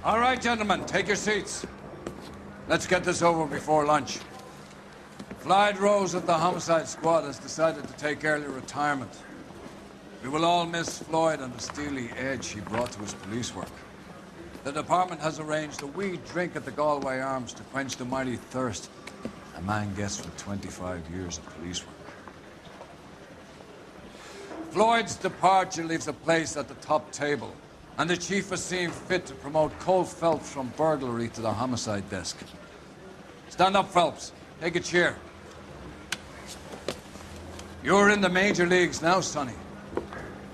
All right, gentlemen, take your seats. Let's get this over before lunch. Clyde Rose of the Homicide Squad has decided to take early retirement. We will all miss Floyd and the steely edge he brought to his police work. The department has arranged a wee drink at the Galway Arms to quench the mighty thirst a man gets from 25 years of police work. Floyd's departure leaves a place at the top table, and the chief has seen fit to promote Cole Phelps from burglary to the homicide desk. Stand up, Phelps. Take a chair. You're in the major leagues now, Sonny.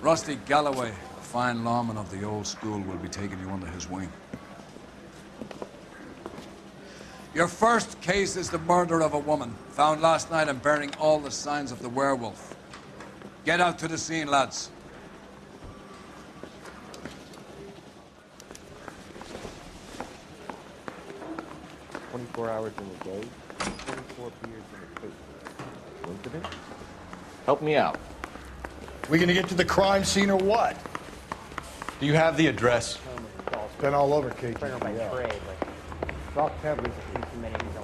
Rusty Galloway, a fine lawman of the old school, will be taking you under his wing. Your first case is the murder of a woman, found last night and bearing all the signs of the werewolf. Get out to the scene, lads. Hours in a day, 24 beers in a case. Coincidence? Help me out. We gonna get to the crime scene or what? Do you have the address? It's been all over KTV. By trade, like Rock Peppers,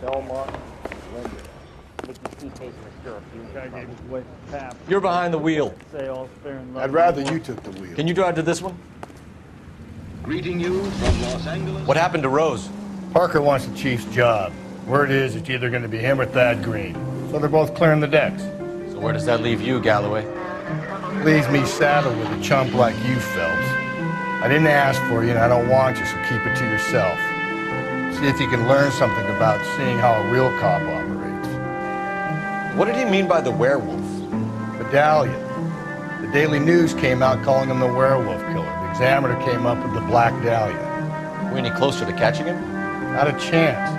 Belmont, Linden. Mickey C. Pace in a syrup. You're behind the wheel. I'd rather you took the wheel. Can you drive to this one? Greeting you from Los Angeles. What happened to Rose? Parker wants the chief's job. Word is it's either going to be him or Thad Green. So they're both clearing the decks. So where does that leave you, Galloway? Leaves me saddled with a chump like you, Phelps. I didn't ask for you and I don't want you, so keep it to yourself. See if you can learn something about seeing how a real cop operates. What did he mean by the werewolf? Medallion. The Daily News came out calling him the werewolf killer. The Examiner came up with the Black Dahlia. Are we any closer to catching him? Not a chance.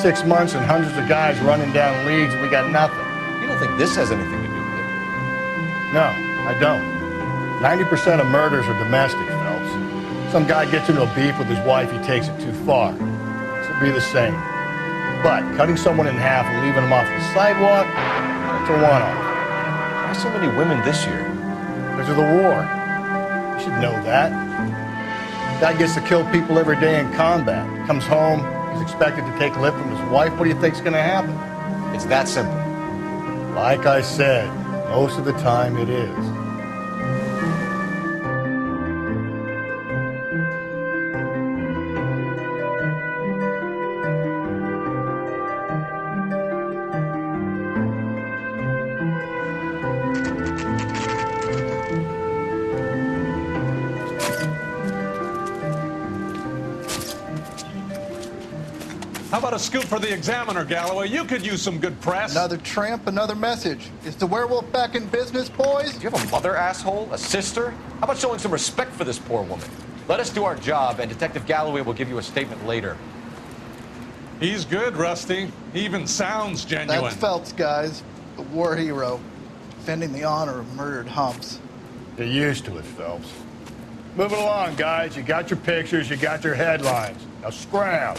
6 months and hundreds of guys running down leads and we got nothing. You don't think this has anything to do with it? No, I don't. 90% of murders are domestic, Phelps. Some guy gets into a beef with his wife, he takes it too far. This will be the same. But cutting someone in half and leaving them off the sidewalk, it's a one-off. Why so many women this year? Because of the war. You should know that. Guy gets to kill people every day in combat. Comes home, he's expected to take a lift from his wife. What do you think's gonna happen? It's that simple. Like I said, most of the time it is. How about a scoop for the Examiner, Galloway? You could use some good press. Another tramp, another message. Is the werewolf back in business, boys? Do you have a mother, asshole? A sister? How about showing some respect for this poor woman? Let us do our job, and Detective Galloway will give you a statement later. He's good, Rusty. He even sounds genuine. That's Phelps, guys. The war hero. Defending the honor of murdered humps. Get used to it, Phelps. Move it along, guys. You got your pictures, you got your headlines. Now scram.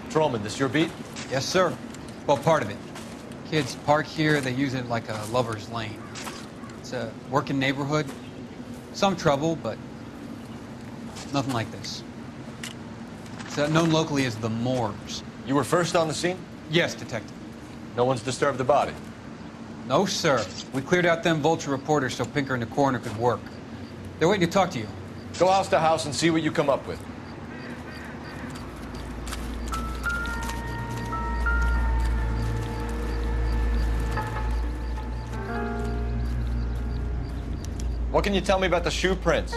Patrolman, this your beat? Yes, sir. Well, part of it. Kids park here, they use it like a lover's lane. It's a working neighborhood. Some trouble, but nothing like this. It's known locally as the Moors. You were first on the scene? Yes, detective. No one's disturbed the body? No, sir. We cleared out them vulture reporters so Pinker and the coroner could work. They're waiting to talk to you. Go house to house and see what you come up with. What can you tell me about the shoe prints?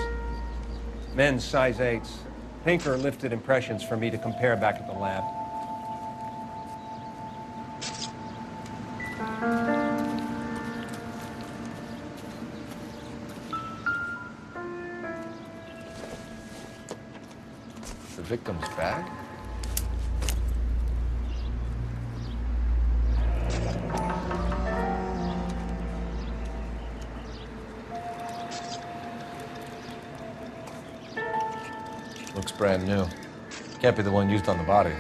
Men's size 8s. Pinker lifted impressions for me to compare back at the lab. The victim's bag? brand new. Can't be the one used on the body.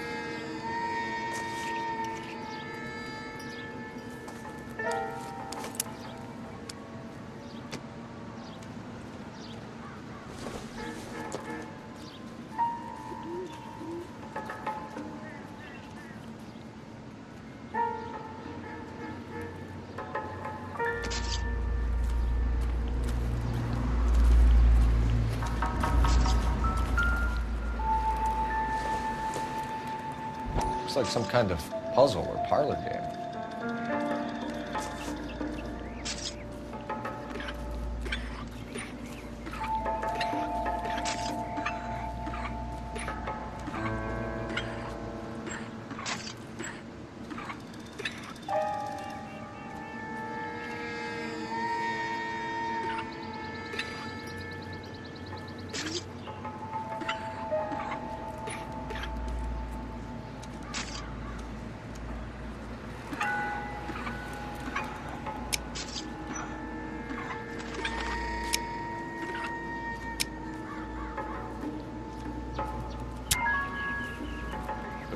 Looks like some kind of puzzle or parlor game.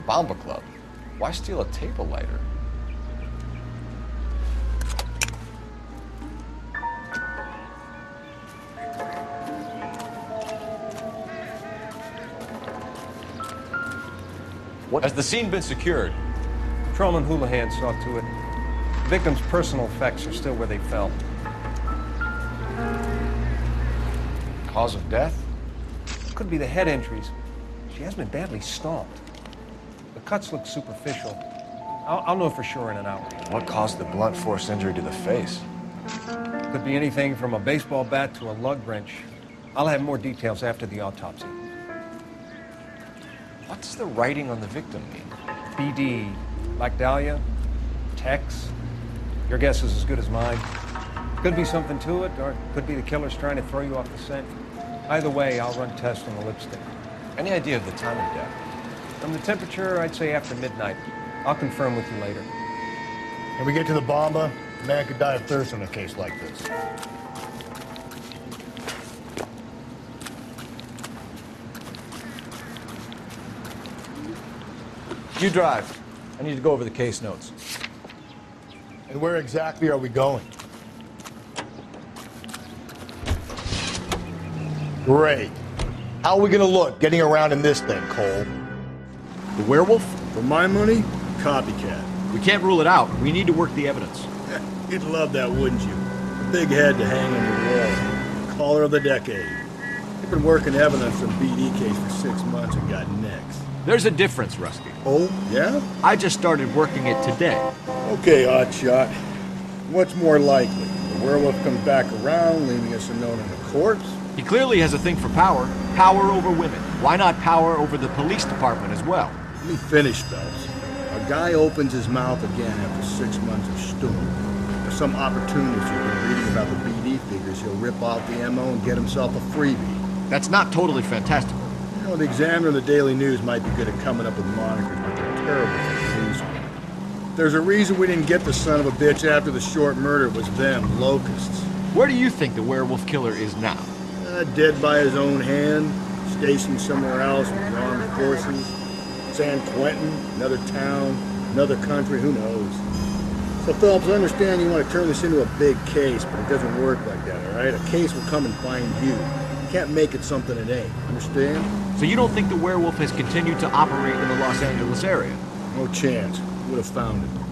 Bomba Club. Why steal a table lighter? What? Has the scene been secured? Patrolman Houlihan saw to it. The victim's personal effects are still where they fell. Cause of death? Could be the head injuries. She has been badly stomped. The cuts look superficial. I'll know for sure in an hour. What caused the blunt force injury to the face? Could be anything from a baseball bat to a lug wrench. I'll have more details after the autopsy. What does the writing on the victim mean? BD, Black Dahlia, Tex. Your guess is as good as mine. Could be something to it, or it could be the killer's trying to throw you off the scent. Either way, I'll run tests on the lipstick. Any idea of the time of death? From the temperature, I'd say after midnight. I'll confirm with you later. When we get to the Bomba, a man could die of thirst in a case like this. You drive. I need to go over the case notes. And where exactly are we going? Great. How are we gonna look getting around in this thing, Cole? The werewolf? For my money, copycat. We can't rule it out. We need to work the evidence. You'd love that, wouldn't you? A big head to hang on your wall. Caller of the decade. You've been working evidence on BD case for 6 months and got next. There's a difference, Rusty. Oh, yeah? I just started working it today. Okay, Oddshot. What's more likely? The werewolf comes back around, leaving us a note on the corpse? He clearly has a thing for power. Power over women. Why not power over the police department as well? Let me finish, Phelps. A guy opens his mouth again after 6 months of stewing. For some opportunist who's been reading about the BD figures, he'll rip off the MO and get himself a freebie. That's not totally fantastical. You know, the Examiner and the Daily News might be good at coming up with monikers, but they're terrible for police. There's a reason we didn't get the son of a bitch after the short murder. It was them, locusts. Where do you think the werewolf killer is now? Dead by his own hand, stationed somewhere else with the armed forces. San Quentin, another town, another country, who knows? So, Phelps, I understand you want to turn this into a big case, but it doesn't work like that, all right? A case will come and find you. You can't make it something it ain't, understand? So you don't think the werewolf has continued to operate in the Los Angeles area? No chance. Would have found it.